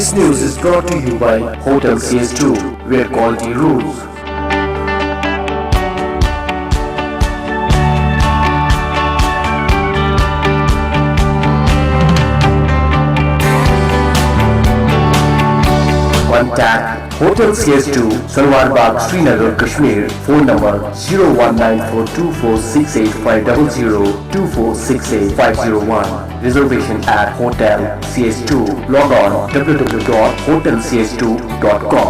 This news is brought to you by Hotel CS2, where quality rules. Contact Hotel CS2, Salwar Bagh, Srinagar, Kashmir. Phone number 01942468500 2468501. Reservation at Hotel CS2. Log on www.hotelcs2.com.